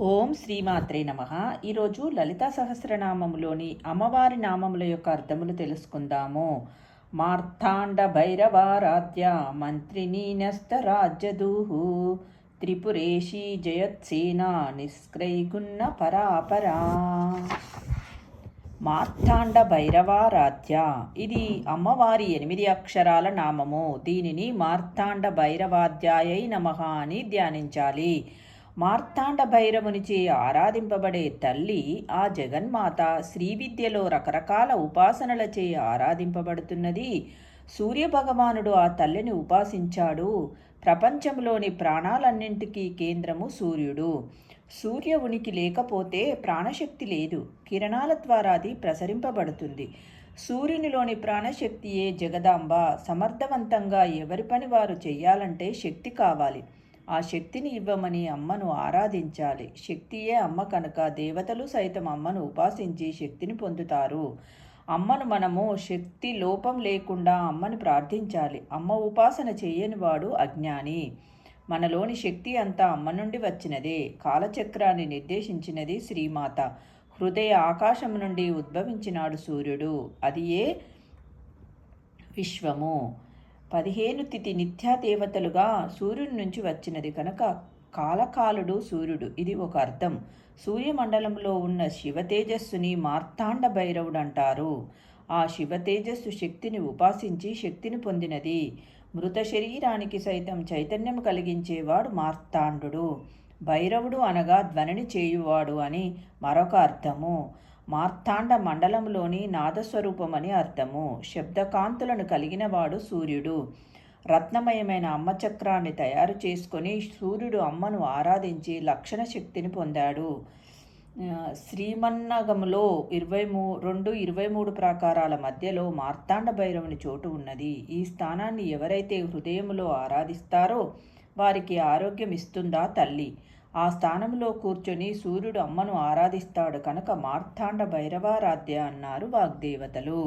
ఓం శ్రీమాత్రే నమః. ఈరోజు లలితా సహస్రనామములోని అమ్మవారి నామముల యొక్క అర్థములు తెలుసుకుందాము. మార్తాండ భైరవారాధ్య మంత్రిని నస్తరాజ్యదూహు త్రిపురేషి జయత్సేన నిష్క్రైగున్న పరాపరా. మార్తాండ భైరవారాధ్య, ఇది అమ్మవారి 8 అక్షరాల నామము. దీనిని మార్తాండ భైరవాధ్యాయై నమః అని ధ్యానించాలి. మార్తాండ భైరవునిచే ఆరాధింపబడే తల్లి ఆ జగన్మాత శ్రీవిద్యలో రకరకాల ఉపాసనలచే ఆరాధింపబడుతున్నది. సూర్యభగవానుడు ఆ తల్లిని ఉపాసించాడు. ప్రపంచంలోని ప్రాణాలన్నింటికీ కేంద్రము సూర్యుడు. సూర్య ఉనికి లేకపోతే ప్రాణశక్తి లేదు. కిరణాల ద్వారా అది ప్రసరింపబడుతుంది. సూర్యునిలోని ప్రాణశక్తియే జగదాంబ. సమర్థవంతంగా ఎవరి పని వారు చెయ్యాలంటే శక్తి కావాలి. ఆ శక్తిని ఇవ్వమని అమ్మను ఆరాధించాలి. శక్తియే అమ్మ కనుక దేవతలు సైతం అమ్మను ఉపాసించి శక్తిని పొందుతారు. అమ్మను మనము శక్తి లోపం లేకుండా అమ్మను ప్రార్థించాలి. అమ్మ ఉపాసన చేయనివాడు అజ్ఞాని. మనలోని శక్తి అంతా అమ్మ నుండి వచ్చినదే. కాలచక్రాన్ని నిర్దేశించినది శ్రీమాత. హృదయ ఆకాశం నుండి ఉద్భవించినాడు సూర్యుడు. అది ఏ విశ్వము. 15 తిథి నిత్యాదేవతలుగా సూర్యుడి నుంచి వచ్చినది కనుక కాలకాలుడు సూర్యుడు. ఇది ఒక అర్థం. సూర్యమండలంలో ఉన్న శివతేజస్సుని మార్తాండ భైరవుడు అంటారు. ఆ శివతేజస్సు శక్తిని ఉపాసించి శక్తిని పొందినది. మృత శరీరానికి సైతం చైతన్యం కలిగించేవాడు మార్తాండు. భైరవుడు అనగా ధ్వనిని చేయువాడు అని మరొక అర్థము. మార్తాండ మండలంలోని నాదస్వరూపమని అర్థము. శబ్దకాంతులను కలిగినవాడు సూర్యుడు. రత్నమయమైన అమ్మ చక్రాన్ని తయారు చేసుకొని సూర్యుడు అమ్మను ఆరాధించి లక్షణ శక్తిని పొందాడు. శ్రీమన్నగములో 22-23 ప్రాకారాల మధ్యలో మార్తాండ భైరవుని చోటు ఉన్నది. ఈ స్థానాన్ని ఎవరైతే హృదయములో ఆరాధిస్తారో వారికి ఆరోగ్యం ఇస్తుందా తల్లి. ఆ స్థానంలో కూర్చొని సూర్యుడు అమ్మను ఆరాధిస్తాడు కనుక మార్తాండ భైరవారాధ్య అన్నారు వాగ్దేవతలు.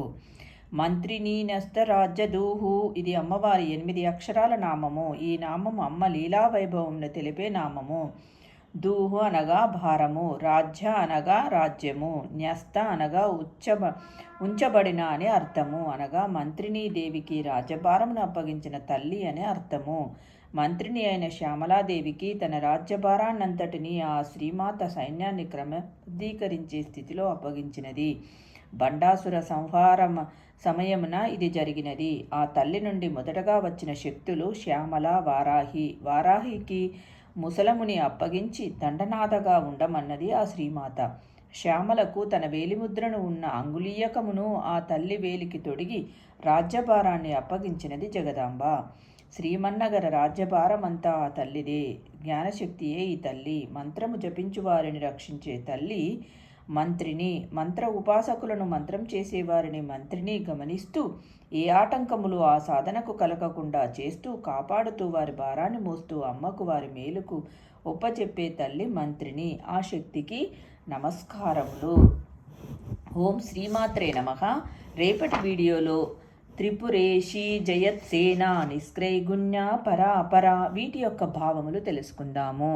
మంత్రిని నస్తరాజ్యదూహు, ఇది అమ్మవారి 8 అక్షరాల నామము. ఈ నామము అమ్మ లీలా వైభవంను తెలిపే నామము. దూహు అనగా భారము, రాజ్య అనగా రాజ్యము, న్యస్త అనగా ఉంచబడిన అని అర్థము. అనగా మంత్రిని దేవికి రాజ్యభారమును అప్పగించిన తల్లి అని అర్థము. మంత్రిని అయిన శ్యామలాదేవికి తన రాజ్యభారాన్నంతటినీ ఆ శ్రీమాత సైన్యాన్ని క్రమబద్ధీకరించే స్థితిలో అప్పగించినది. బండాసుర సంహారం సమయమున ఇది జరిగినది. ఆ తల్లి నుండి మొదటగా వచ్చిన శక్తులు శ్యామల, వారాహి. వారాహికి ముసలముని అప్పగించి దండనాథగా ఉండమన్నది ఆ శ్రీమాత. శ్యామలకు తన వేలిముద్రను ఉన్న అంగుళీయకమును ఆ తల్లి వేలికి తొడిగి రాజ్యభారాన్ని అప్పగించినది జగదాంబ. శ్రీమన్నగర రాజ్యభారమంతా ఆ తల్లిదే. జ్ఞానశక్తియే ఈ తల్లి. మంత్రము జపించు వారిని రక్షించే తల్లి మంత్రిని. మంత్ర ఉపాసకులను మంత్రం చేసేవారిని మంత్రిని గమనిస్తూ ఏ ఆటంకములు ఆ సాధనకు కలగకుండా చేస్తూ కాపాడుతూ వారి భారాన్ని మోస్తూ అమ్మకు వారి మేలుకు ఒప్పచెప్పే తల్లి మంత్రిని. ఆ శక్తికి నమస్కారములు. ఓం శ్రీమాత్రే నమః. రేపటి వీడియోలో త్రిపురేషి జయత్సేన నిష్క్రైగుణ్య పరాపర వీటి యొక్క భావములు తెలుసుకుందాము.